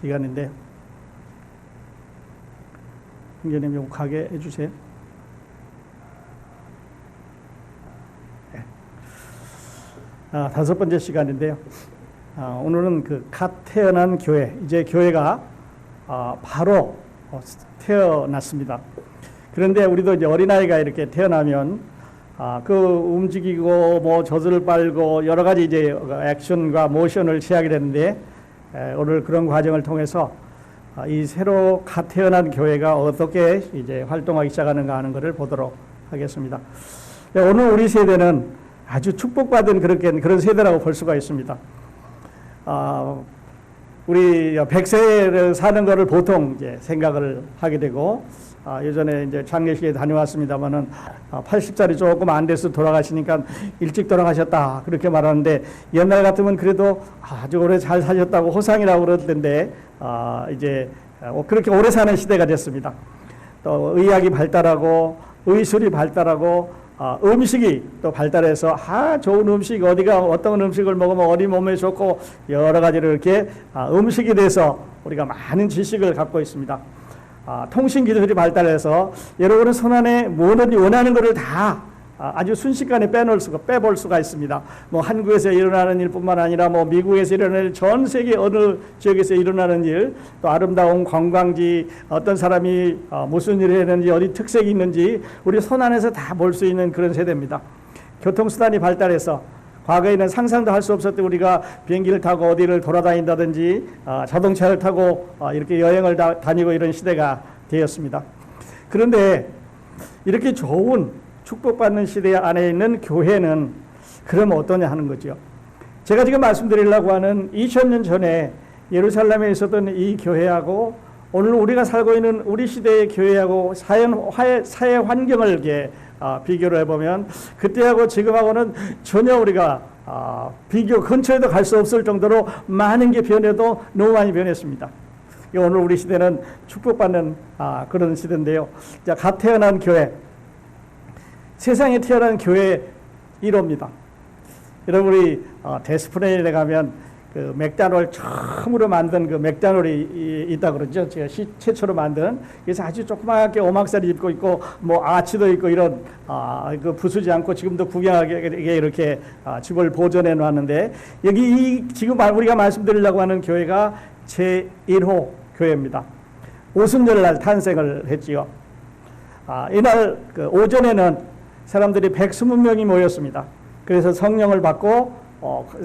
시간인데요. 형제님 좀 가게 해주세요. 네. 다섯 번째 시간인데요. 오늘은 그 갓 태어난 교회, 이제 교회가 바로 태어났습니다. 그런데 우리도 이제 어린아이가 이렇게 태어나면 그 움직이고 뭐 젖을 빨고 여러 가지 이제 액션과 모션을 취하게 되는데, 오늘 그런 과정을 통해서 이 새로 갓 태어난 교회가 어떻게 이제 활동하기 시작하는가 하는 것을 보도록 하겠습니다. 오늘 우리 세대는 아주 축복받은 그런 세대라고 볼 수가 있습니다. 우리 100세를 사는 것을 보통 이제 생각을 하게 되고, 예전에 이제 장례식에 다녀왔습니다만은 80살이 조금 안 돼서 돌아가시니까 일찍 돌아가셨다 그렇게 말하는데, 옛날 같으면 그래도 아주 오래 잘 사셨다고 호상이라고 그러던데, 이제 그렇게 오래 사는 시대가 됐습니다. 또 의학이 발달하고 의술이 발달하고 음식이 또 발달해서 좋은 음식, 어디가 어떤 음식을 먹으면 어디 몸에 좋고 여러 가지로 이렇게 음식에 대해서 우리가 많은 지식을 갖고 있습니다. 통신 기술이 발달해서 여러분은 손안에 뭐든지 원하는 것을 다 아주 순식간에 빼볼 수가 있습니다. 뭐 한국에서 일어나는 일뿐만 아니라 뭐 미국에서 일어나는 일, 전 세계 어느 지역에서 일어나는 일, 또 아름다운 관광지, 어떤 사람이 무슨 일을 했는지, 어디 특색이 있는지 우리 손안에서 다 볼 수 있는 그런 세대입니다. 교통수단이 발달해서 과거에는 상상도 할 수 없었던 우리가 비행기를 타고 어디를 돌아다닌다든지 자동차를 타고 이렇게 여행을 다니고 이런 시대가 되었습니다. 그런데 이렇게 좋은 축복받는 시대 안에 있는 교회는 그럼 어떠냐 하는 거죠. 제가 지금 말씀드리려고 하는 2000년 전에 예루살렘에 있었던 이 교회하고 오늘 우리가 살고 있는 우리 시대의 교회하고 사회 환경을 이렇게 비교를 해보면 그때하고 지금하고는 전혀 우리가 비교 근처에도 갈 수 없을 정도로 많은 게 변해도 너무 많이 변했습니다. 오늘 우리 시대는 축복받는 그런 시대인데요. 자, 갓 태어난 교회, 세상에 태어난 교회 1호입니다. 여러분, 우리 데스프레인에 가면 그 맥다놀 처음으로 만든 그 맥다놀이 있다 그러죠. 제가 최초로 만든. 그래서 아주 조그맣게 오막살이 입고 있고 뭐 아치도 있고 이런 그 부수지 않고 지금도 구경하게 이렇게 집을 보존해 놨는데, 여기 지금 우리가 말씀드리려고 하는 교회가 제1호 교회입니다. 오순절날 탄생을 했지요. 이날 그 오전에는 사람들이 120명이 모였습니다. 그래서 성령을 받고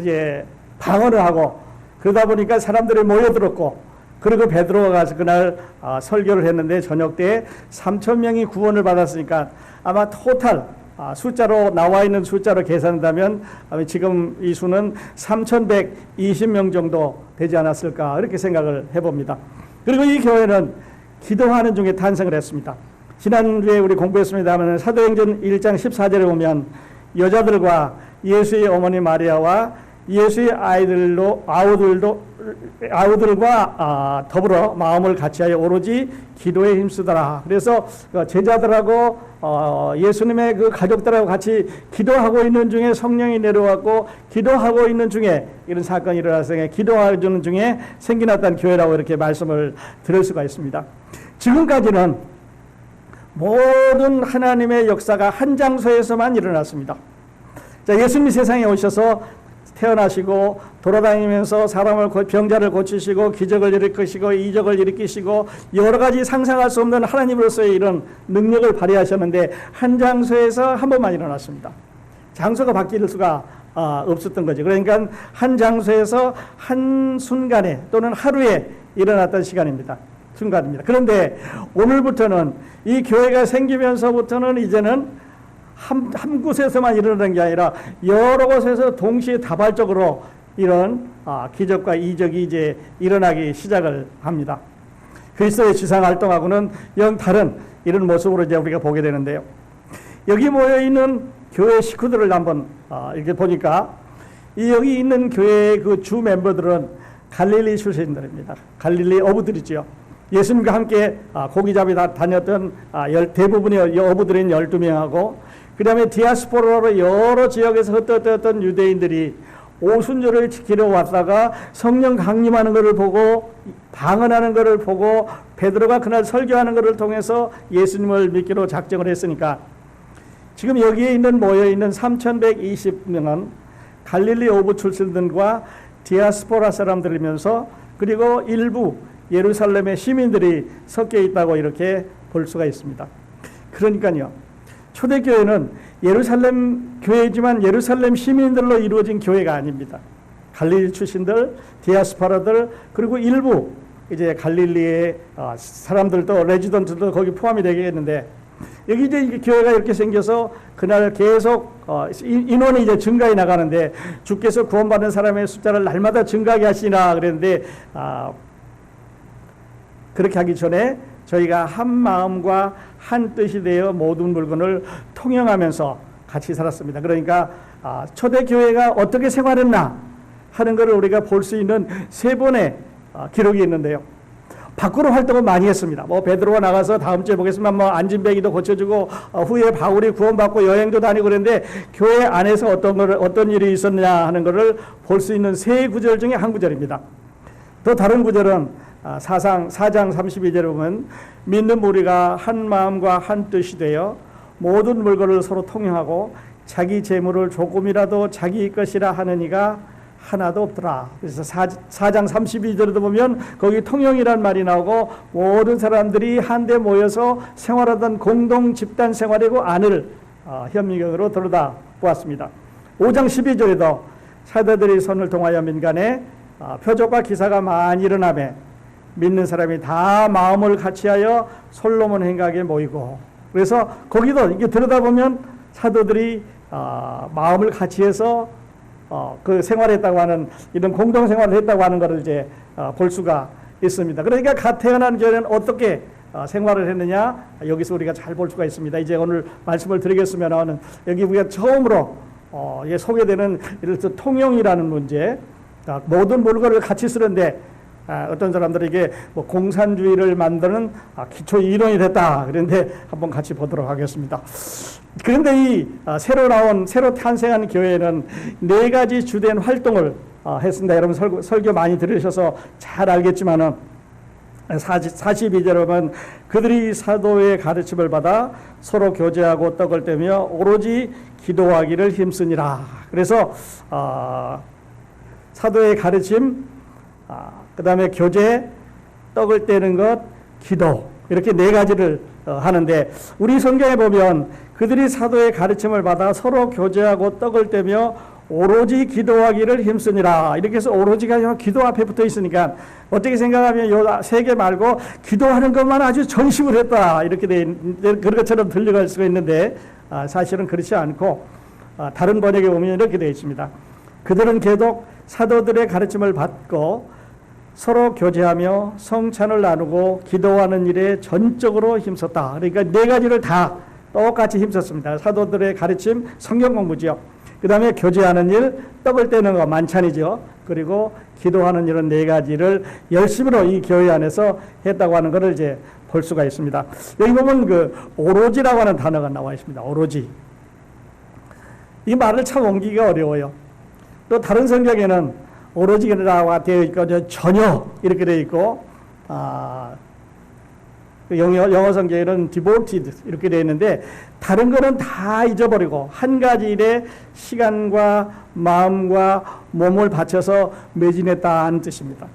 이제 방언을 하고, 그러다 보니까 사람들이 모여들었고, 그리고 베드로가 가서 그날 설교를 했는데 저녁 때 3,000명이 구원을 받았으니까 아마 토탈 숫자로 나와 있는 숫자로 계산한다면 지금 이 수는 3,120명 정도 되지 않았을까 이렇게 생각을 해봅니다. 그리고 이 교회는 기도하는 중에 탄생을 했습니다. 지난주에 우리 공부했습니다만 사도행전 1장 14절에 보면 여자들과 예수의 어머니 마리아와 예수의 아우들과 더불어 마음을 같이하여 오로지 기도에 힘쓰더라. 그래서 제자들하고 예수님의 그 가족들하고 같이 기도하고 있는 중에 성령이 내려왔고, 기도하고 있는 중에 이런 사건이 일어나서 기도하는 중에 생겨났던 교회라고 이렇게 말씀을 드릴 수가 있습니다. 지금까지는 모든 하나님의 역사가 한 장소에서만 일어났습니다. 자, 예수님이 세상에 오셔서 태어나시고 돌아다니면서 사람을 병자를 고치시고 기적을 일으키시고 이적을 일으키시고 여러 가지 상상할 수 없는 하나님으로서의 이런 능력을 발휘하셨는데 한 장소에서 한 번만 일어났습니다. 장소가 바뀔 수가 없었던 거죠. 그러니까 한 장소에서 한 순간에 또는 하루에 일어났던 순간입니다. 그런데 오늘부터는 이 교회가 생기면서부터는 이제는 한 곳에서만 일어나는 게 아니라 여러 곳에서 동시에 다발적으로 이런 기적과 이적이 이제 일어나기 시작을 합니다. 그리스도의 지상 활동하고는 영 다른 이런 모습으로 이제 우리가 보게 되는데요. 여기 모여 있는 교회 식구들을 한번 이렇게 보니까 여기 있는 교회의 그 주 멤버들은 갈릴리 출신들입니다. 갈릴리 어부들이죠. 예수님과 함께 고기잡이 다녔던 대부분의 어부들인 12명하고 그 다음에 디아스포라로 여러 지역에서 흩어졌던 유대인들이 오순절을 지키러 왔다가 성령 강림하는 것을 보고 방언하는 것을 보고 베드로가 그날 설교하는 것을 통해서 예수님을 믿기로 작정을 했으니까 지금 여기에 있는 모여있는 3120명은 갈릴리 오브 출신들과 디아스포라 사람들이면서 그리고 일부 예루살렘의 시민들이 섞여 있다고 이렇게 볼 수가 있습니다. 그러니까요, 초대교회는 예루살렘 교회지만 예루살렘 시민들로 이루어진 교회가 아닙니다. 갈릴리 출신들, 디아스포라들, 그리고 일부 이제 갈릴리의 사람들도 레지던트도 거기 포함이 되겠는데, 여기 이제 교회가 이렇게 생겨서 그날 계속 인원이 이제 증가해 나가는데 주께서 구원받는 사람의 숫자를 날마다 증가하게 하시나 그랬는데, 그렇게 하기 전에 저희가 한 마음과 한 뜻이 되어 모든 물건을 통용하면서 같이 살았습니다. 그러니까 초대교회가 어떻게 생활했나 하는 것을 우리가 볼 수 있는 세 번의 기록이 있는데요. 밖으로 활동을 많이 했습니다. 뭐 베드로가 나가서 다음 주에 보겠지만 뭐 안진뱅이도 고쳐주고 후에 바울이 구원받고 여행도 다니고 그랬는데 교회 안에서 어떤 일이 있었냐 하는 것을 볼 수 있는 세 구절 중에 한 구절입니다. 또 다른 구절은 사장 4장 32절에 보면 믿는 무리가 한 마음과 한 뜻이 되어 모든 물건을 서로 통용하고 자기 재물을 조금이라도 자기 것이라 하는 이가 하나도 없더라. 그래서 4장 32절에도 보면 거기 통용이란 말이 나오고 모든 사람들이 한데 모여서 생활하던 공동 집단 생활이고 안을 현미경으로 들여다 보았습니다. 5장 12절에도 사도들이 손을 통하여 민간에 표적과 기사가 많이 일어나매 믿는 사람이 다 마음을 같이하여 솔로몬 행각에 모이고, 그래서 거기도 이게 들여다보면 사도들이 마음을 같이해서 그 생활했다고 하는 이런 공동 생활을 했다고 하는 것을 이제 볼 수가 있습니다. 그러니까 갓 태어난 교회는 어떻게 생활을 했느냐 여기서 우리가 잘 볼 수가 있습니다. 이제 오늘 말씀을 드리겠으면 여기 우리가 처음으로 소개되는 이를 들어 통용이라는 문제, 모든 물건을 같이 쓰는데 어떤 사람들에게 뭐 공산주의를 만드는 기초 이론이 됐다. 그런데 한번 같이 보도록 하겠습니다. 그런데 이 새로 탄생한 교회는 네 가지 주된 활동을 했습니다. 여러분 설교 많이 들으셔서 잘 알겠지만은 42절에 보면 그들이 사도의 가르침을 받아 서로 교제하고 떡을 떼며 오로지 기도하기를 힘쓰니라. 그래서 사도의 가르침, 그 다음에 교제, 떡을 떼는 것, 기도, 이렇게 네 가지를 하는데 우리 성경에 보면 그들이 사도의 가르침을 받아 서로 교제하고 떡을 떼며 오로지 기도하기를 힘쓰니라. 이렇게 해서 오로지가 아니라 기도 앞에 붙어 있으니까 어떻게 생각하면 요 세 개 말고 기도하는 것만 아주 전심을 했다. 이렇게 그런 것처럼 들려갈 수가 있는데 사실은 그렇지 않고 다른 번역에 보면 이렇게 되어 있습니다. 그들은 계속 사도들의 가르침을 받고 서로 교제하며 성찬을 나누고 기도하는 일에 전적으로 힘썼다. 그러니까 네 가지를 다 똑같이 힘썼습니다. 사도들의 가르침, 성경 공부죠. 그 다음에 교제하는 일, 떡을 떼는 거, 만찬이죠. 그리고 기도하는 일은 네 가지를 열심으로 이 교회 안에서 했다고 하는 것을 이제 볼 수가 있습니다. 여기 보면 그 오로지라고 하는 단어가 나와 있습니다. 오로지. 이 말을 참 옮기기가 어려워요. 또 다른 성경에는 오로지라고 되어 있고 전혀 이렇게 되어 있고 영어 성경에는 devoted 이렇게 되어 있는데 다른 거는 다 잊어버리고 한 가지 일에 시간과 마음과 몸을 바쳐서 매진했다는 뜻입니다.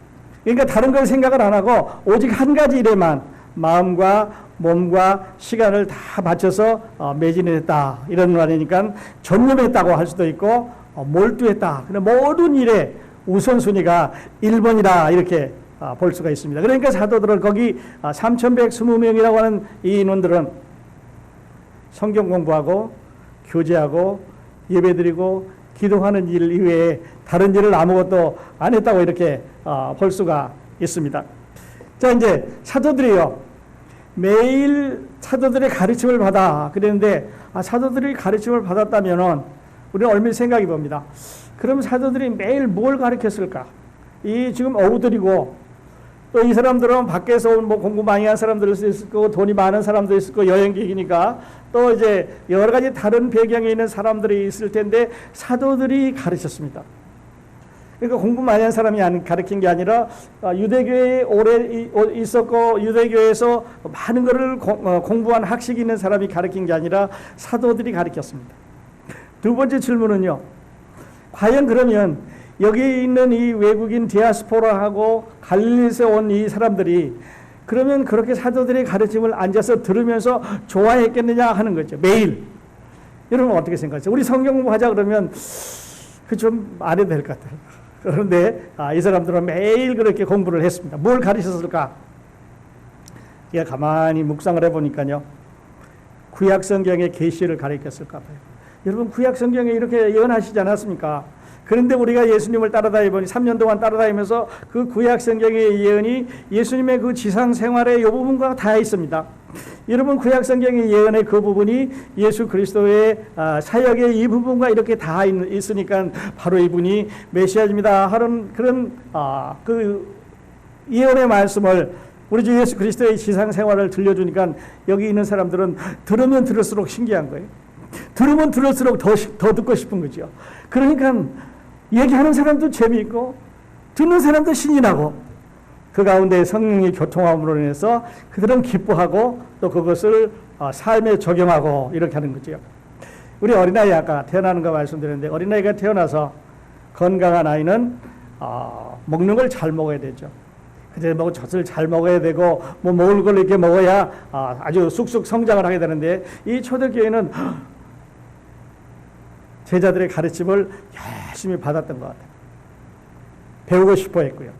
그러니까 다른 걸 생각을 안 하고 오직 한 가지 일에만 마음과 몸과 시간을 다 바쳐서 매진했다 이런 말이니까 전념했다고 할 수도 있고 몰두했다. 모든 일에 우선순위가 1번이다 이렇게 볼 수가 있습니다. 그러니까 사도들은 거기 3120명이라고 하는 이 인원들은 성경 공부하고 교제하고 예배드리고 기도하는 일 이외에 다른 일을 아무것도 안 했다고 이렇게 볼 수가 있습니다. 자, 이제 사도들이요 매일 사도들의 가르침을 받아 그랬는데 사도들이 가르침을 받았다면은 우리는 얼마나 생각해 봅니다. 그럼 사도들이 매일 뭘 가르쳤을까? 이 지금 어부들이고 또 이 사람들은 밖에서 뭐 공부 많이 한 사람들일 수 있을 거고 돈이 많은 사람도 있을 거고 여행객이니까 또 이제 여러 가지 다른 배경에 있는 사람들이 있을 텐데 사도들이 가르쳤습니다. 그러니까 공부 많이 한 사람이 가르친 게 아니라 유대교에 오래 있었고 유대교에서 많은 것을 공부한 학식이 있는 사람이 가르친 게 아니라 사도들이 가르쳤습니다. 두 번째 질문은요. 과연 그러면 여기 있는 이 외국인 디아스포라하고 갈릴리에서 온 이 사람들이 그러면 그렇게 사도들의 가르침을 앉아서 들으면서 좋아했겠느냐 하는 거죠. 매일. 여러분 어떻게 생각하세요? 우리 성경 공부하자 그러면 그 좀 안 해도 될 것 같아요. 그런데 이 사람들은 매일 그렇게 공부를 했습니다. 뭘 가르쳤을까? 제가 가만히 묵상을 해보니까요. 구약 성경의 계시를 가르쳤을까 봐요. 여러분 구약 성경에 이렇게 예언하시지 않았습니까? 그런데 우리가 예수님을 따라다니보니 3년 동안 따라다니면서 그 구약 성경의 예언이 예수님의 그 지상 생활의 이 부분과 다 있습니다. 여러분 구약 성경의 예언의 그 부분이 예수 그리스도의 사역의 이 부분과 이렇게 다 있으니까 바로 이분이 메시아입니다 하는 그런 그 예언의 말씀을 우리 주 예수 그리스도의 지상 생활을 들려주니까 여기 있는 사람들은 들으면 들을수록 신기한 거예요. 들으면 들을수록 더 듣고 싶은 거죠. 그러니까 얘기하는 사람도 재미있고 듣는 사람도 신이 나고 그 가운데 성령이 교통함으로 인해서 그들은 기뻐하고 또 그것을 삶에 적용하고 이렇게 하는 거죠. 우리 어린아이 아까 태어나는 거 말씀드렸는데 어린아이가 태어나서 건강한 아이는 먹는 걸 잘 먹어야 되죠. 그때 뭐 젖을 잘 먹어야 되고 뭐 먹을 걸 이렇게 먹어야 아주 쑥쑥 성장을 하게 되는데 이 초대교회는 제자들의 가르침을 열심히 받았던 것 같아요. 배우고 싶어 했고요.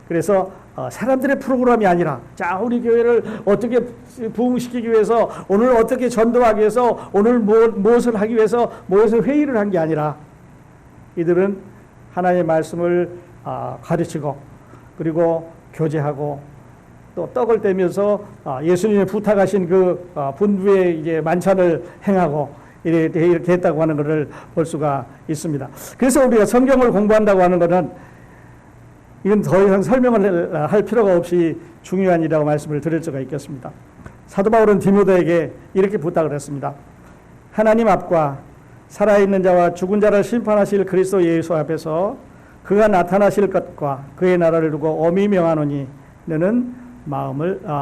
그래서 사람들의 프로그램이 아니라 자 우리 교회를 어떻게 부흥시키기 위해서 오늘 어떻게 전도하기 위해서 오늘 무엇을 하기 위해서 모여서 회의를 한 게 아니라 이들은 하나님의 말씀을 가르치고 그리고 교제하고 또 떡을 떼면서 예수님이 부탁하신 그 분부의 이제 만찬을 행하고 이렇게 했다고 하는 것을 볼 수가 있습니다. 그래서 우리가 성경을 공부한다고 하는 것은 이건 더 이상 설명을 할 필요가 없이 중요한 일이라고 말씀을 드릴 수가 있겠습니다. 사도 바울은 디모데에게 이렇게 부탁을 했습니다. 하나님 앞과 살아있는 자와 죽은 자를 심판하실 그리스도 예수 앞에서 그가 나타나실 것과 그의 나라를 두고 엄히 명하노니 너는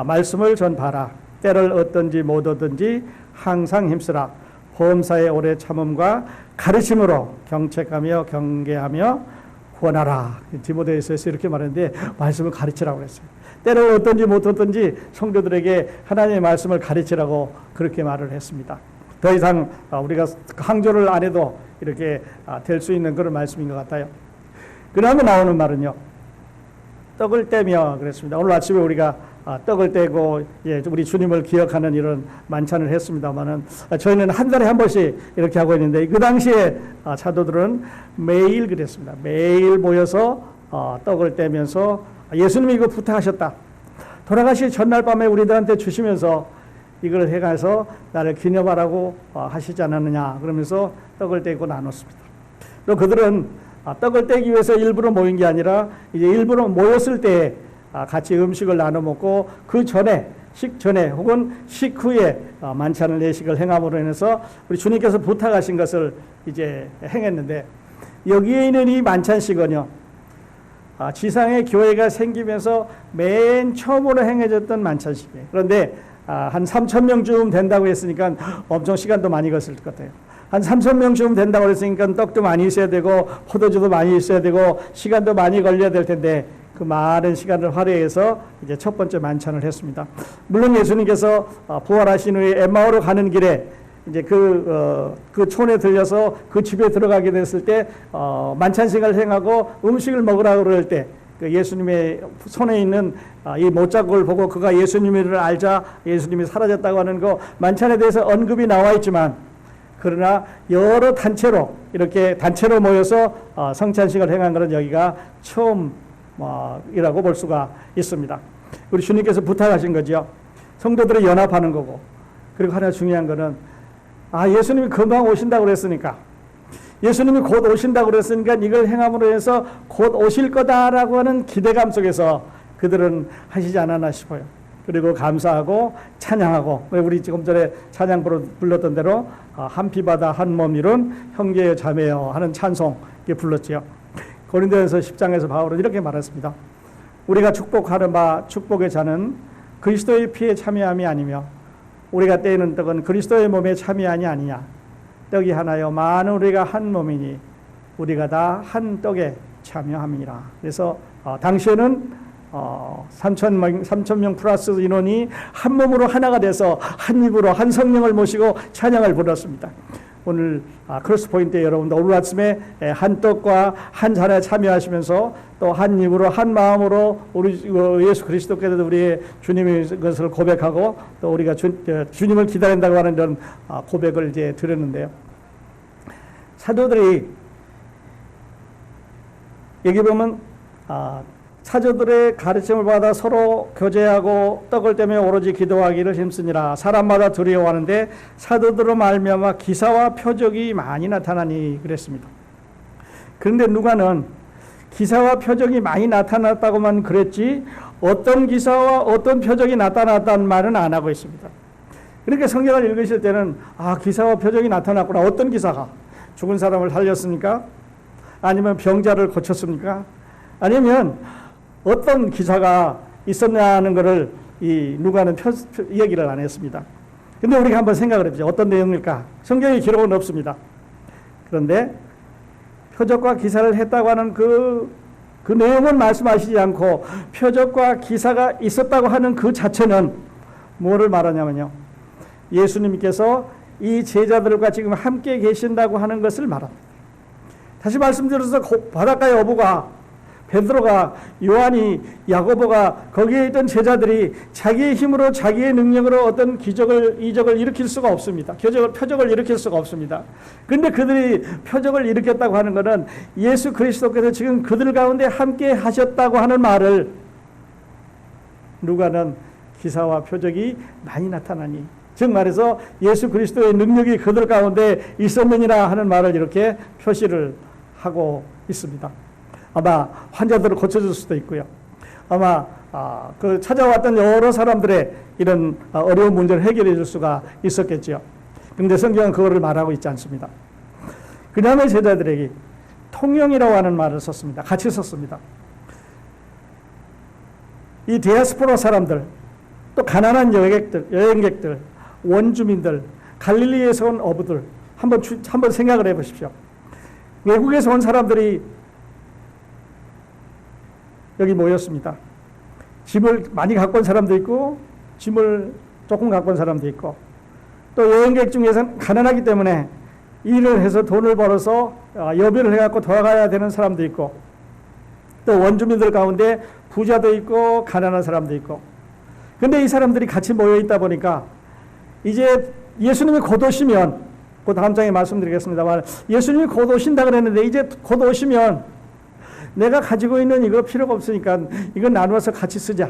말씀을 전파라. 때를 얻든지 못 얻든지 항상 힘쓰라. 범사의 오래 참음과 가르침으로 경책하며 경계하며 권하라. 디모데에서 이렇게 말했는데 말씀을 가르치라고 그랬어요. 때를 얻든지 못 얻든지 성도들에게 하나님의 말씀을 가르치라고 그렇게 말을 했습니다. 더 이상 우리가 강조를 안 해도 이렇게 될 수 있는 그런 말씀인 것 같아요. 그 다음에 나오는 말은요. 떡을 떼며 그랬습니다. 오늘 아침에 우리가 떡을 떼고 우리 주님을 기억하는 이런 만찬을 했습니다만은 저희는 한 달에 한 번씩 이렇게 하고 있는데 그 당시에 사도들은 매일 그랬습니다. 매일 모여서 떡을 떼면서 예수님이 이거 부탁하셨다. 돌아가시 전날 밤에 우리들한테 주시면서 이걸 해가서 나를 기념하라고 하시지 않았느냐 그러면서 떡을 떼고 나눴습니다. 또 그들은 떡을 떼기 위해서 일부러 모인 게 아니라 이제 일부러 모였을 때 같이 음식을 나눠 먹고 그 전에 식전에 혹은 식후에 만찬을 예식을 행함으로 인해서 우리 주님께서 부탁하신 것을 이제 행했는데 여기에 있는 이 만찬식은요 지상의 교회가 생기면서 맨 처음으로 행해졌던 만찬식이에요. 그런데 한 3,000명쯤 된다고 했으니까 엄청 시간도 많이 걸렸을 것 같아요. 한 3,000명쯤 된다고 했으니까 떡도 많이 있어야 되고 포도주도 많이 있어야 되고 시간도 많이 걸려야 될 텐데 그 많은 시간을 할애해서 이제 첫 번째 만찬을 했습니다. 물론 예수님께서 부활하신 후에 엠마오로 가는 길에 이제 그 촌에 들려서 그 집에 들어가게 됐을 때 만찬식을 행하고 음식을 먹으라고 그럴 때 그 예수님의 손에 있는 이 못자국을 보고 그가 예수님을 알자 예수님이 사라졌다고 하는 거 만찬에 대해서 언급이 나와 있지만 그러나 여러 단체로 이렇게 단체로 모여서 성찬식을 행한 것은 여기가 처음이라고 볼 수가 있습니다. 우리 주님께서 부탁하신 거죠. 성도들을 연합하는 거고 그리고 하나 중요한 거는 예수님이 금방 오신다고 그랬으니까 예수님이 곧 오신다고 그랬으니까 이걸 행함으로 해서 곧 오실 거다라고 하는 기대감 속에서 그들은 하시지 않았나 싶어요. 그리고 감사하고 찬양하고 우리 지금 전에 찬양 불렀던 대로 한 피바다 한 몸 이룬 형제여 자매여 하는 찬송 불렀지요. 고린도전서 10장에서 바울은 이렇게 말했습니다. 우리가 축복하는 바 축복의 잔은 그리스도의 피에 참여함이 아니며 우리가 떼는 떡은 그리스도의 몸에 참여하니 아니냐. 떡이 하나요 많은 우리가 한 몸이니 우리가 다 한 떡에 참여함이라. 그래서 당시에는 3,000명 플러스 인원이 한 몸으로 하나가 돼서 한 입으로 한 성령을 모시고 찬양을 부르었습니다. 오늘 크로스포인트에 여러분도 오늘 아침에 한 떡과 한 잔에 참여하시면서 또 한 입으로 한 마음으로 우리 예수 그리스도께서 우리의 주님의 것을 고백하고 또 우리가 주님을 기다린다고 하는 이런 고백을 이제 드렸는데요. 사도들이 여기 보면 사도들의 가르침을 받아 서로 교제하고 떡을 떼며 오로지 기도하기를 힘쓰니라. 사람마다 두려워하는데 사도들로 말미암아 기사와 표적이 많이 나타나니 그랬습니다. 그런데 누가는 기사와 표적이 많이 나타났다고만 그랬지 어떤 기사와 어떤 표적이 나타났다는 말은 안 하고 있습니다. 그렇게 성경을 읽으실 때는 기사와 표적이 나타났구나. 어떤 기사가? 죽은 사람을 살렸습니까? 아니면 병자를 고쳤습니까? 아니면 어떤 기사가 있었냐는 것을 이 누가는 얘기를 안 했습니다. 근데 우리가 한번 생각을 해보죠. 어떤 내용일까? 성경에 기록은 없습니다. 그런데 표적과 기사를 했다고 하는 그 내용은 말씀하시지 않고 표적과 기사가 있었다고 하는 그 자체는 뭐를 말하냐면요. 예수님께서 이 제자들과 지금 함께 계신다고 하는 것을 말합니다. 다시 말씀드려서 바닷가의 어부가 베드로가 요한이 야고보가 거기에 있던 제자들이 자기의 힘으로 자기의 능력으로 어떤 기적을 이적을 일으킬 수가 없습니다. 표적을 일으킬 수가 없습니다. 그런데 그들이 표적을 일으켰다고 하는 것은 예수 그리스도께서 지금 그들 가운데 함께 하셨다고 하는 말을 누가는 기사와 표적이 많이 나타나니 즉 말해서 예수 그리스도의 능력이 그들 가운데 있었느니라 하는 말을 이렇게 표시를 하고 있습니다. 아마 환자들을 고쳐줄 수도 있고요. 아마 그 찾아왔던 여러 사람들의 이런 어려운 문제를 해결해 줄 수가 있었겠죠. 그런데 성경은 그거를 말하고 있지 않습니다. 그 다음에 제자들에게 통용이라고 하는 말을 썼습니다. 같이 썼습니다. 이 디아스포라 사람들, 또 가난한 여행객들, 원주민들, 갈릴리에서 온 어부들 한번 생각을 해보십시오. 외국에서 온 사람들이 여기 모였습니다. 짐을 많이 갖고 온 사람도 있고 짐을 조금 갖고 온 사람도 있고 또 여행객 중에서는 가난하기 때문에 일을 해서 돈을 벌어서 여비를 해갖고 돌아가야 되는 사람도 있고 또 원주민들 가운데 부자도 있고 가난한 사람도 있고 그런데 이 사람들이 같이 모여 있다 보니까 이제 예수님이 곧 오시면 그 다음 장에 말씀드리겠습니다만 예수님이 곧 오신다 그랬는데 이제 곧 오시면 내가 가지고 있는 이거 필요가 없으니까 이거 나누어서 같이 쓰자.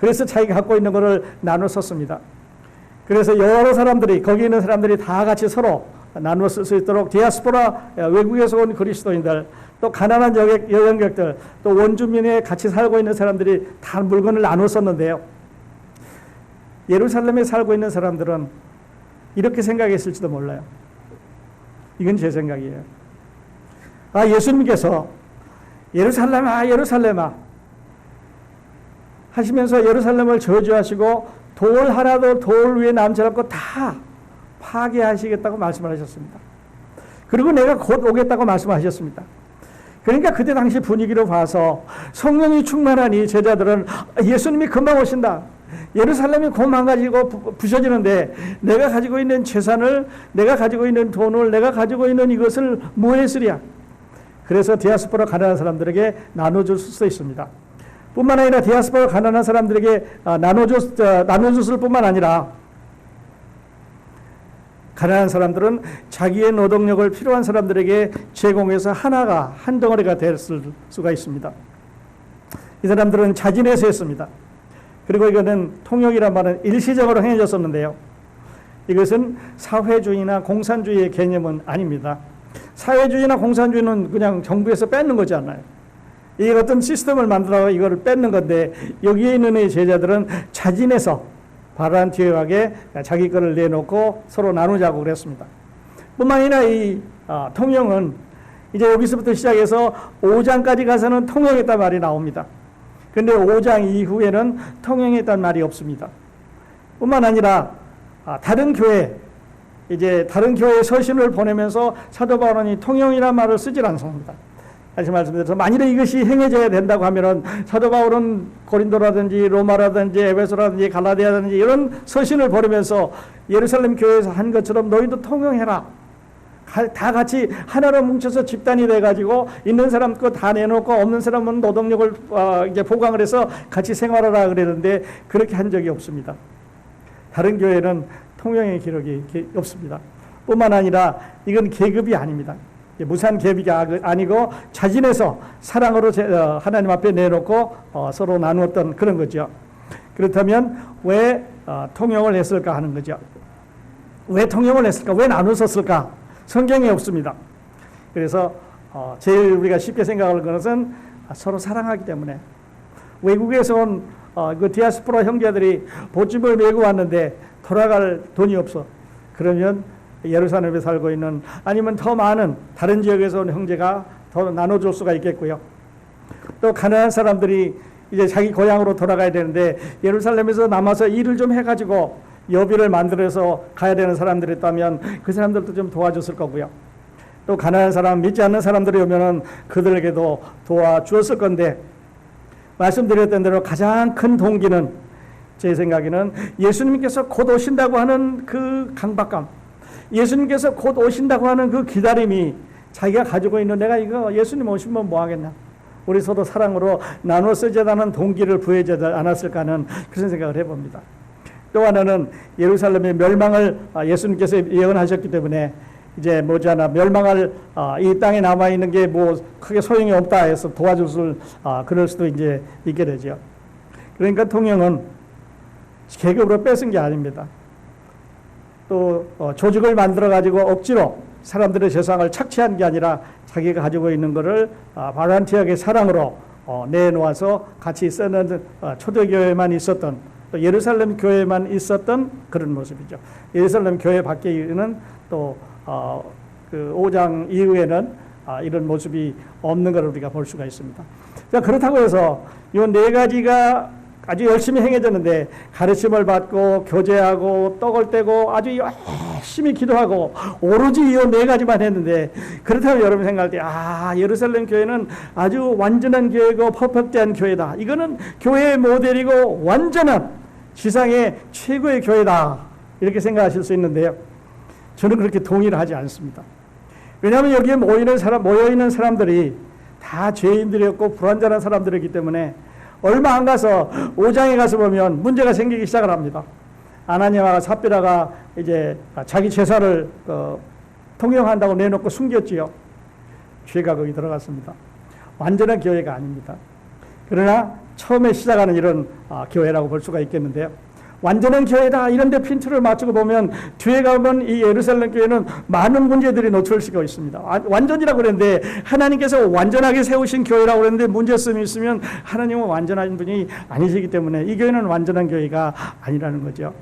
그래서 자기가 갖고 있는 거를 나눠 썼습니다. 그래서 여러 사람들이 거기 있는 사람들이 다 같이 서로 나누어 쓸 수 있도록 디아스포라 외국에서 온 그리스도인들 또 가난한 여행객들 또 원주민에 같이 살고 있는 사람들이 다 물건을 나눠 썼는데요. 예루살렘에 살고 있는 사람들은 이렇게 생각했을지도 몰라요. 이건 제 생각이에요. 예수님께서 예루살렘아 예루살렘아 하시면서 예루살렘을 저주하시고 돌 하나도 돌 위에 남지 않고 다 파괴하시겠다고 말씀을 하셨습니다. 그리고 내가 곧 오겠다고 말씀하셨습니다. 그러니까 그때 당시 분위기로 봐서 성령이 충만하니 제자들은 예수님이 금방 오신다. 예루살렘이 곧 망가지고 부셔지는데 내가 가지고 있는 재산을 내가 가지고 있는 돈을 내가 가지고 있는 이것을 뭐 했으랴. 그래서 디아스포라 가난한 사람들에게 나눠줄 수 있습니다. 뿐만 아니라 디아스포라 가난한 사람들에게 나눠줬을 뿐만 아니라 가난한 사람들은 자기의 노동력을 필요한 사람들에게 제공해서 하나가 한 덩어리가 될 수가 있습니다. 이 사람들은 자진해서 했습니다. 그리고 이거는 통역이란 말은 일시적으로 행해졌었는데요. 이것은 사회주의나 공산주의의 개념은 아닙니다. 사회주의나 공산주의는 그냥 정부에서 뺏는 거지 않나요? 이 어떤 시스템을 만들어 이거를 뺏는 건데 여기에 있는 이 제자들은 자진해서 바란티어하게 자기 거를 내놓고 서로 나누자고 그랬습니다. 뿐만 아니라 이 통영은 이제 여기서부터 시작해서 5장까지 가서는 통용했단 말이 나옵니다. 그런데 5장 이후에는 통용했단 말이 없습니다. 뿐만 아니라 다른 교회, 이제 다른 교회에 서신을 보내면서 사도 바울은 통용이라는 말을 쓰질 않습니다. 다시 말씀드려서 만일에 이것이 행해져야 된다고 하면은 사도 바울은 고린도라든지 로마라든지 에베소라든지 갈라디아라든지 이런 서신을 보내면서 예루살렘 교회에서 한 것처럼 너희도 통용해라. 다 같이 하나로 뭉쳐서 집단이 돼가지고 있는 사람 거 다 내놓고 없는 사람은 노동력을 이제 보강을 해서 같이 생활하라 그랬는데 그렇게 한 적이 없습니다. 다른 교회는 통용의 기록이 없습니다. 뿐만 아니라 이건 계급이 아닙니다. 무산 계비가 아니고 자진해서 사랑으로 하나님 앞에 내놓고 서로 나누었던 그런 거죠. 그렇다면 왜 통용을 했을까 하는 거죠. 왜 통용을 했을까? 왜 나누었을까? 성경에 없습니다. 그래서 제일 우리가 쉽게 생각할 것은 서로 사랑하기 때문에. 외국에서 온 그 디아스포라 형제들이 보집을 메고 왔는데 돌아갈 돈이 없어. 그러면 예루살렘에 살고 있는 아니면 더 많은 다른 지역에서 온 형제가 더 나눠줄 수가 있겠고요. 또 가난한 사람들이 이제 자기 고향으로 돌아가야 되는데 예루살렘에서 남아서 일을 좀 해가지고 여비를 만들어서 가야 되는 사람들이 있다면 그 사람들도 좀 도와줬을 거고요. 또 가난한 사람, 믿지 않는 사람들이 오면은 그들에게도 도와주었을 건데 말씀드렸던 대로 가장 큰 동기는 제 생각에는 예수님께서 곧 오신다고 하는 그 강박감, 예수님께서 곧 오신다고 하는 그 기다림이 자기가 가지고 있는 내가 이거 예수님 오시면 뭐 하겠나? 우리 서로 사랑으로 나눠 쓰자는 동기를 부여하지 않았을까 하는 그런 생각을 해봅니다. 또 하나는 예루살렘의 멸망을 예수님께서 예언하셨기 때문에 이제 머지않아 멸망할 이 땅에 남아 있는 게 뭐 크게 소용이 없다 해서 도와줄 그럴 수도 이제 있게 되죠. 그러니까 통영은 계급으로 뺏은 게 아닙니다. 또 조직을 만들어 가지고 억지로 사람들의 재산을 착취한 게 아니라 자기가 가지고 있는 것을 발란티하게 사랑으로 내놓아서 같이 쓰는 초대교회만 있었던 또 예루살렘 교회만 있었던 그런 모습이죠. 예루살렘 교회 밖에는 또 그 5장 이후에는 이런 모습이 없는 것을 우리가 볼 수가 있습니다. 자, 그렇다고 해서 이 네 가지가 아주 열심히 행해졌는데 가르침을 받고 교제하고 떡을 떼고 아주 열심히 기도하고 오로지 이 네 가지만 했는데 그렇다면 여러분 생각할 때 예루살렘 교회는 아주 완전한 교회고 퍼펙트한 교회다. 이거는 교회의 모델이고 완전한 지상의 최고의 교회다. 이렇게 생각하실 수 있는데요. 저는 그렇게 동의를 하지 않습니다. 왜냐하면 여기에 모여있는 사람들이 다 죄인들이었고 불완전한 사람들이기 때문에 얼마 안 가서 5장에 가서 보면 문제가 생기기 시작을 합니다. 아나니아와 삽비라가 이제 자기 재산을 통용한다고 내놓고 숨겼지요. 죄가 거기 들어갔습니다. 완전한 교회가 아닙니다. 그러나 처음에 시작하는 이런 교회라고 볼 수가 있겠는데요. 완전한 교회다 이런 데 핀트를 맞추고 보면 뒤에 가면 이 예루살렘 교회는 많은 문제들이 노출시키고 있습니다. 완전이라고 그랬는데 하나님께서 완전하게 세우신 교회라고 그랬는데 문제점이 있으면 하나님은 완전한 분이 아니시기 때문에 이 교회는 완전한 교회가 아니라는 거죠.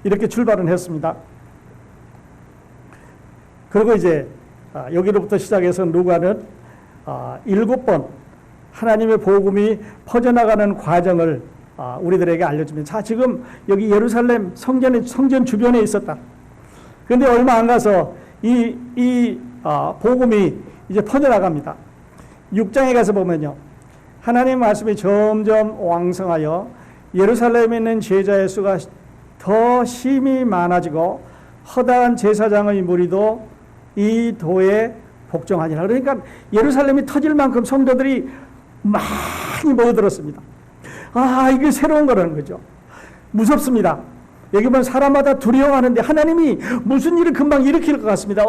이렇게 출발은 했습니다. 그리고 이제 여기로부터 시작해서 누가는 7번 하나님의 복음이 퍼져나가는 과정을 우리들에게 알려줍니다. 자, 지금 여기 예루살렘 성전 주변에 있었다. 그런데 얼마 안 가서 이 복음이 이제 퍼져나갑니다. 6장에 가서 보면요. 하나님의 말씀이 점점 왕성하여 예루살렘에 있는 제자의 수가 더 심히 많아지고 허다한 제사장의 무리도 이 도에 복종하니라. 그러니까 예루살렘이 터질 만큼 성도들이 많이 모여들었습니다. 이게 새로운 거라는 거죠. 무섭습니다. 여기 보면 사람마다 두려워하는데 하나님이 무슨 일을 금방 일으킬 것 같습니다.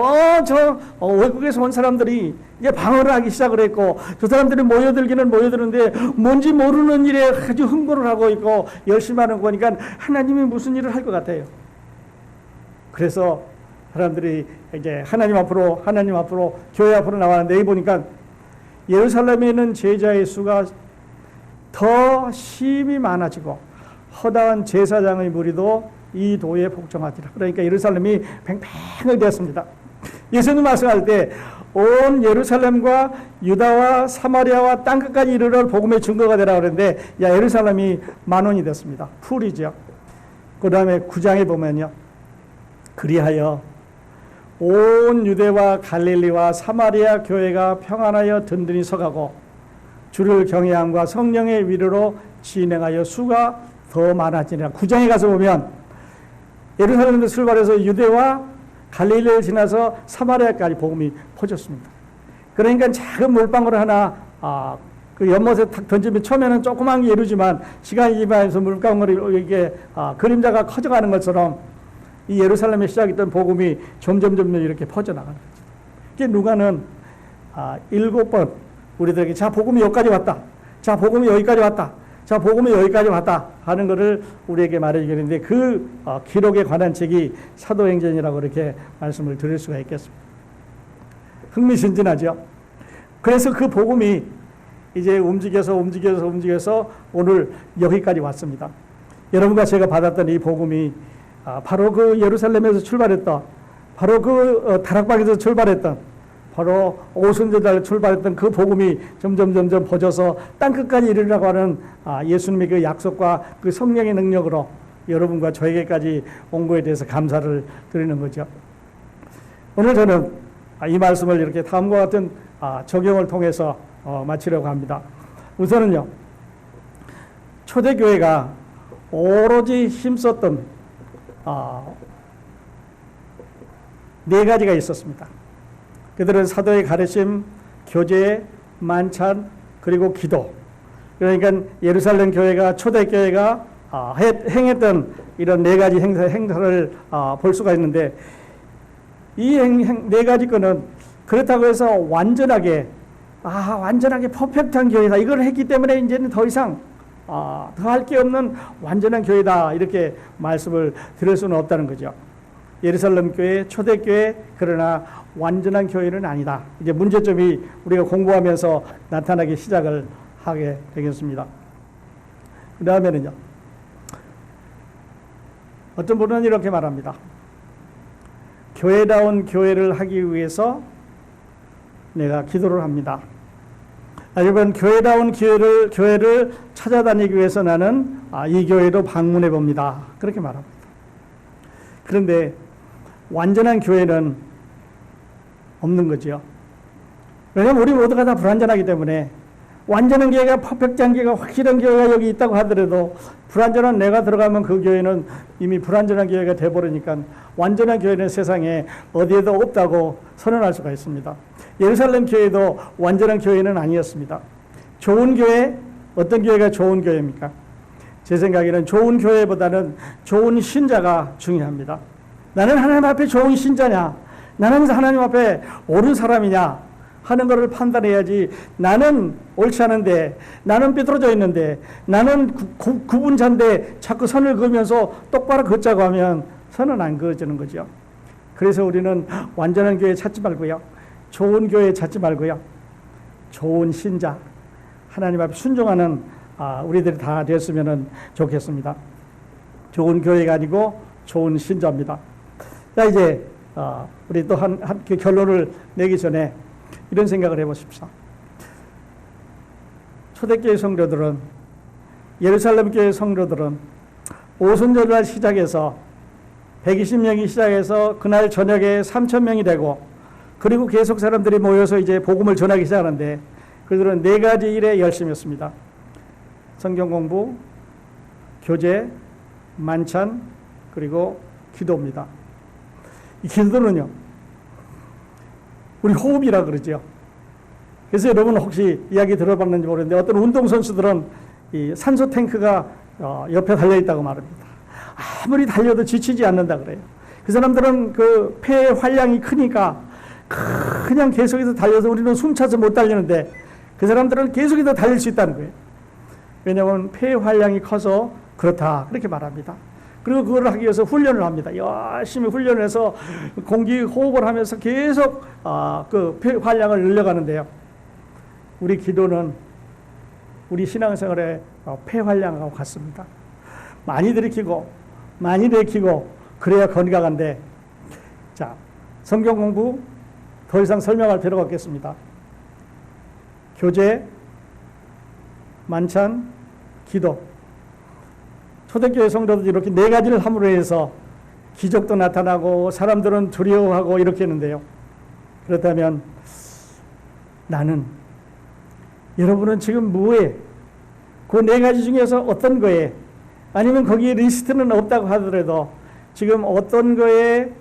외국에서 온 사람들이 이제 방어를 하기 시작을 했고 저 사람들이 모여들기는 모여드는데 뭔지 모르는 일에 아주 흥분을 하고 있고 열심히 하는 거니까 하나님이 무슨 일을 할 것 같아요. 그래서 사람들이 이제 하나님 앞으로 교회 앞으로 나왔는데 여기 보니까 예루살렘에 있는 제자의 수가 더 심히 많아지고 허다한 제사장의 무리도 이 도에 복종하리라. 그러니까 예루살렘이 팽팽하게 되었습니다. 예수님 말씀할 때 온 예루살렘과 유다와 사마리아와 땅끝까지 이르러 복음의 증거가 되라 그랬는데 예루살렘이 만원이 됐습니다. 풀이죠. 그 다음에 9장에 보면요. 그리하여 온 유대와 갈릴리와 사마리아 교회가 평안하여 든든히 서가고 주를 경외함과 성령의 위로로 진행하여 수가 더 많아지니라. 9장에 가서 보면 예루살렘에서 출발해서 유대와 갈릴리를 지나서 사마리아까지 복음이 퍼졌습니다. 그러니까 작은 물방울 하나 그 연못에 탁 던지면 처음에는 조그만 게 이루지만 시간이 지나면서 물방울이 이게 그림자가 커져가는 것처럼 이 예루살렘에 시작했던 복음이 점점 이렇게 퍼져나가는 거죠. 이게 누가는 7번 우리들에게 자 복음이 여기까지 왔다. 자 복음이 여기까지 왔다. 자 복음이 여기까지 왔다 하는 것을 우리에게 말해주겠는데 그 기록에 관한 책이 사도행전이라고 이렇게 말씀을 드릴 수가 있겠습니다. 흥미진진하죠. 그래서 그 복음이 이제 움직여서 오늘 여기까지 왔습니다. 여러분과 제가 받았던 이 복음이 바로 그 예루살렘에서 출발했던 바로 그 다락방에서 출발했던 바로 오순절날 출발했던 그 복음이 점점 퍼져서 땅끝까지 이르려고 하는 예수님의 그 약속과 그 성령의 능력으로 여러분과 저에게까지 온 거에 대해서 감사를 드리는 거죠. 오늘 저는 이 말씀을 이렇게 다음과 같은 적용을 통해서 마치려고 합니다. 우선은요. 초대교회가 오로지 힘썼던 4가지가 있었습니다. 그들은 사도의 가르침, 교제, 만찬, 그리고 기도. 그러니까 예루살렘 교회가 초대교회가 행했던 이런 4가지 행사를 볼 수가 있는데 이 4가지 거는 그렇다고 해서 완전하게 퍼펙트한 교회다. 이걸 했기 때문에 이제는 더 이상 더 할 게 없는 완전한 교회다. 이렇게 말씀을 드릴 수는 없다는 거죠. 예루살렘 교회, 초대교회, 그러나 완전한 교회는 아니다. 이제 문제점이 우리가 공부하면서 나타나기 시작을 하게 되겠습니다. 그 다음에는요. 어떤 분은 이렇게 말합니다. 교회다운 교회를 하기 위해서 내가 기도를 합니다. 아니면 교회다운 교회를 찾아다니기 위해서 나는 이 교회도 방문해 봅니다. 그렇게 말합니다. 그런데 완전한 교회는 없는 거죠. 왜냐하면 우리 모두가 다 불완전하기 때문에 완전한 교회가 퍼펙트한 교회가 확실한 교회가 여기 있다고 하더라도 불완전한 내가 들어가면 그 교회는 이미 불완전한 교회가 돼버리니까 완전한 교회는 세상에 어디에도 없다고 선언할 수가 있습니다. 예루살렘 교회도 완전한 교회는 아니었습니다. 좋은 교회, 어떤 교회가 좋은 교회입니까? 제 생각에는 좋은 교회보다는 좋은 신자가 중요합니다. 나는 하나님 앞에 좋은 신자냐? 나는 하나님 앞에 옳은 사람이냐? 하는 것을 판단해야지 나는 옳지 않은데 나는 삐뚤어져 있는데 나는 구분자인데 자꾸 선을 그으면서 똑바로 긋자고 하면 선은 안 그어지는 거죠. 그래서 우리는 완전한 교회 찾지 말고요. 좋은 교회 찾지 말고요. 좋은 신자, 하나님 앞에 순종하는 우리들이 다 됐으면 좋겠습니다. 좋은 교회가 아니고 좋은 신자입니다. 자, 이제 우리 또 한 결론을 내기 전에 이런 생각을 해보십시오. 초대교회 성도들은, 예루살렘 교회 성도들은 오순절날 시작해서 120명이 시작해서 그날 저녁에 3,000명이 되고 그리고 계속 사람들이 모여서 이제 복음을 전하기 시작하는데 그들은 4가지 일에 열심히 했습니다. 성경 공부, 교제, 만찬, 그리고 기도입니다. 이 기도는요, 우리 호흡이라 그러죠. 그래서 여러분 혹시 이야기 들어봤는지 모르는데 어떤 운동선수들은 이 산소 탱크가 옆에 달려있다고 말합니다. 아무리 달려도 지치지 않는다 그래요. 그 사람들은 그 폐의 활량이 크니까 그냥 계속해서 달려서 우리는 숨차서 못 달리는데 그 사람들은 계속해서 달릴 수 있다는 거예요. 왜냐하면 폐의 활량이 커서 그렇다. 그렇게 말합니다. 그리고 그걸 하기 위해서 훈련을 합니다. 열심히 훈련을 해서 공기 호흡을 하면서 계속 그 폐 활량을 늘려가는데요. 우리 기도는 우리 신앙생활의 폐 활량하고 같습니다. 많이 들이키고 많이 내키고 그래야 건강한데, 자, 성경 공부, 더 이상 설명할 필요가 없겠습니다. 교제, 만찬, 기도. 초대교회 성도들 이렇게 네 가지를 함으로 해서 기적도 나타나고 사람들은 두려워하고 이렇게 했는데요. 그렇다면 나는, 여러분은 지금 뭐에, 그 네 가지 중에서 어떤 거에, 아니면 거기에 리스트는 없다고 하더라도 지금 어떤 거에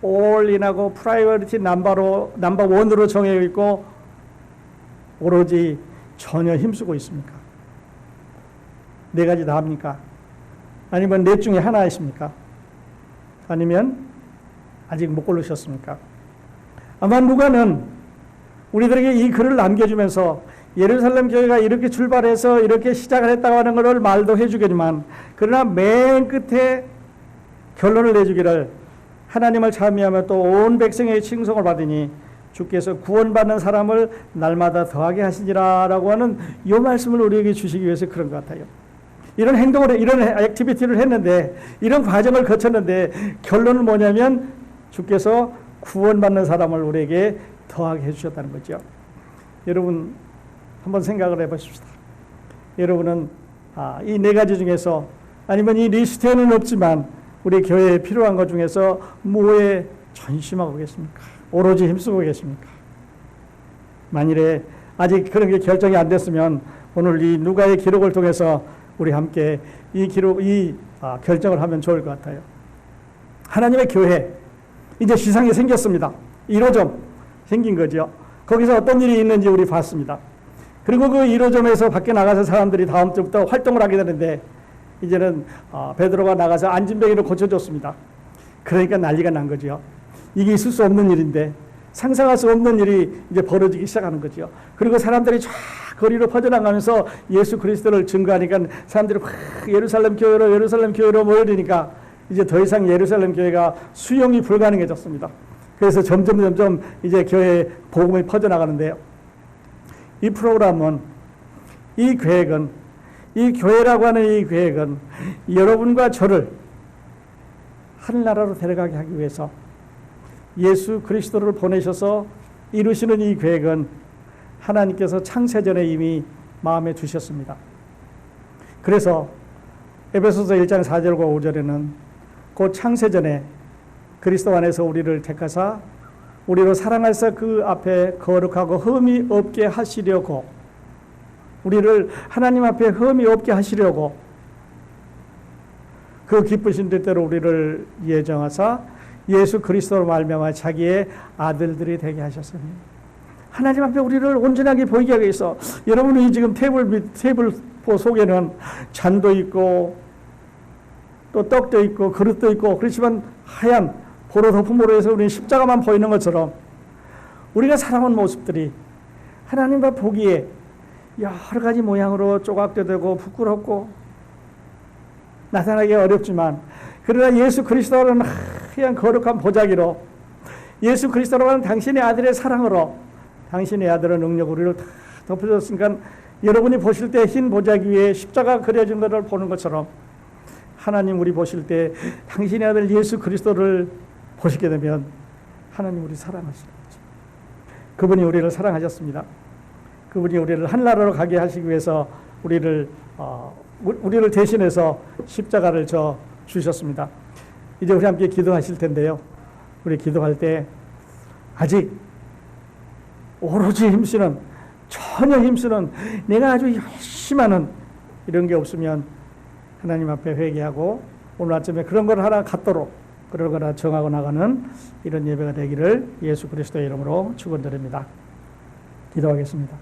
올인하고 프라이어리티 넘버 원으로 정해 있고 오로지 전혀 힘쓰고 있습니까? 네 가지 다 합니까? 아니면 넷 중에 하나 있습니까? 아니면 아직 못 고르셨습니까? 아마 누가는 우리들에게 이 글을 남겨주면서 예루살렘 교회가 이렇게 출발해서 이렇게 시작을 했다고 하는 것을 말도 해주겠지만, 그러나 맨 끝에 결론을 내주기를, 하나님을 찬미하며 또 온 백성의 칭송을 받으니 주께서 구원받는 사람을 날마다 더하게 하시니라 라고 하는 이 말씀을 우리에게 주시기 위해서 그런 것 같아요. 이런 행동을, 이런 액티비티를 했는데, 이런 과정을 거쳤는데 결론은 뭐냐면 주께서 구원받는 사람을 우리에게 더하게 해주셨다는 거죠. 여러분 한번 생각을 해보십시다. 여러분은 이 네 가지 중에서, 아니면 이 리스트에는 없지만 우리 교회에 필요한 것 중에서 뭐에 전심하고 계십니까? 오로지 힘쓰고 계십니까? 만일에 아직 그런 게 결정이 안 됐으면 오늘 이 누가의 기록을 통해서 우리 함께 이 결정을 하면 좋을 것 같아요. 하나님의 교회, 이제 시상이 생겼습니다. 1호점 생긴 거죠. 거기서 어떤 일이 있는지 우리 봤습니다. 그리고 그 1호점에서 밖에 나가서 사람들이 다음 주부터 활동을 하게 되는데, 이제는 베드로가 나가서 안진뱅이를 고쳐줬습니다. 그러니까 난리가 난 거죠. 이게 있을 수 없는 일인데, 상상할 수 없는 일이 이제 벌어지기 시작하는 거죠. 그리고 사람들이 쫙 거리로 퍼져나가면서 예수 그리스도를 증거하니까 사람들이 확 예루살렘 교회로 모여드니까 이제 더 이상 예루살렘 교회가 수용이 불가능해졌습니다. 그래서 점점 이제 교회 복음이 퍼져나가는데요. 이 프로그램은, 이 계획은, 이 교회라고 하는 이 계획은 여러분과 저를 하늘나라로 데려가게 하기 위해서 예수 그리스도를 보내셔서 이루시는 이 계획은 하나님께서 창세전에 이미 마음에 두셨습니다. 그래서 에베소서 1장 4절과 5절에는 그 창세전에 그리스도 안에서 우리를 택하사 우리로 사랑하사 그 앞에 거룩하고 흠이 없게 하시려고, 우리를 하나님 앞에 흠이 없게 하시려고 그 기쁘신 뜻대로 우리를 예정하사 예수 그리스도로 말미암아 자기의 아들들이 되게 하셨으니, 하나님 앞에 우리를 온전하게 보이게 하기 위해서, 여러분이 지금 테이블보 속에는 잔도 있고 또 떡도 있고 그릇도 있고, 그렇지만 하얀 보로 덮음으로 해서 우리는 십자가만 보이는 것처럼 우리가 살아온 모습들이 하나님 앞 보기에 여러 가지 모양으로 조각도 되고 부끄럽고 나타나기 어렵지만, 그러나 예수 그리스도라는 하얀 거룩한 보자기로, 예수 그리스도라는 당신의 아들의 사랑으로 당신의 아들의 능력으로 우리를 다 덮어줬으니까, 여러분이 보실 때 흰 보자기 위에 십자가 그려진 것을 보는 것처럼 하나님 우리 보실 때 당신의 아들 예수 그리스도를 보시게 되면 하나님 우리 사랑하시는 거죠. 그분이 우리를 사랑하셨습니다. 그분이 우리를 하늘나라로 가게 하시기 위해서 우리를 대신해서 십자가를 져 주셨습니다. 이제 우리 함께 기도하실 텐데요. 우리 기도할 때 아직 오로지 힘쓰는, 전혀 힘쓰는, 내가 아주 열심히 하는 이런 게 없으면 하나님 앞에 회개하고 오늘 아침에 그런 걸 하나 갖도록, 그런 걸 하나 정하고 나가는 이런 예배가 되기를 예수 그리스도의 이름으로 축원드립니다. 기도하겠습니다.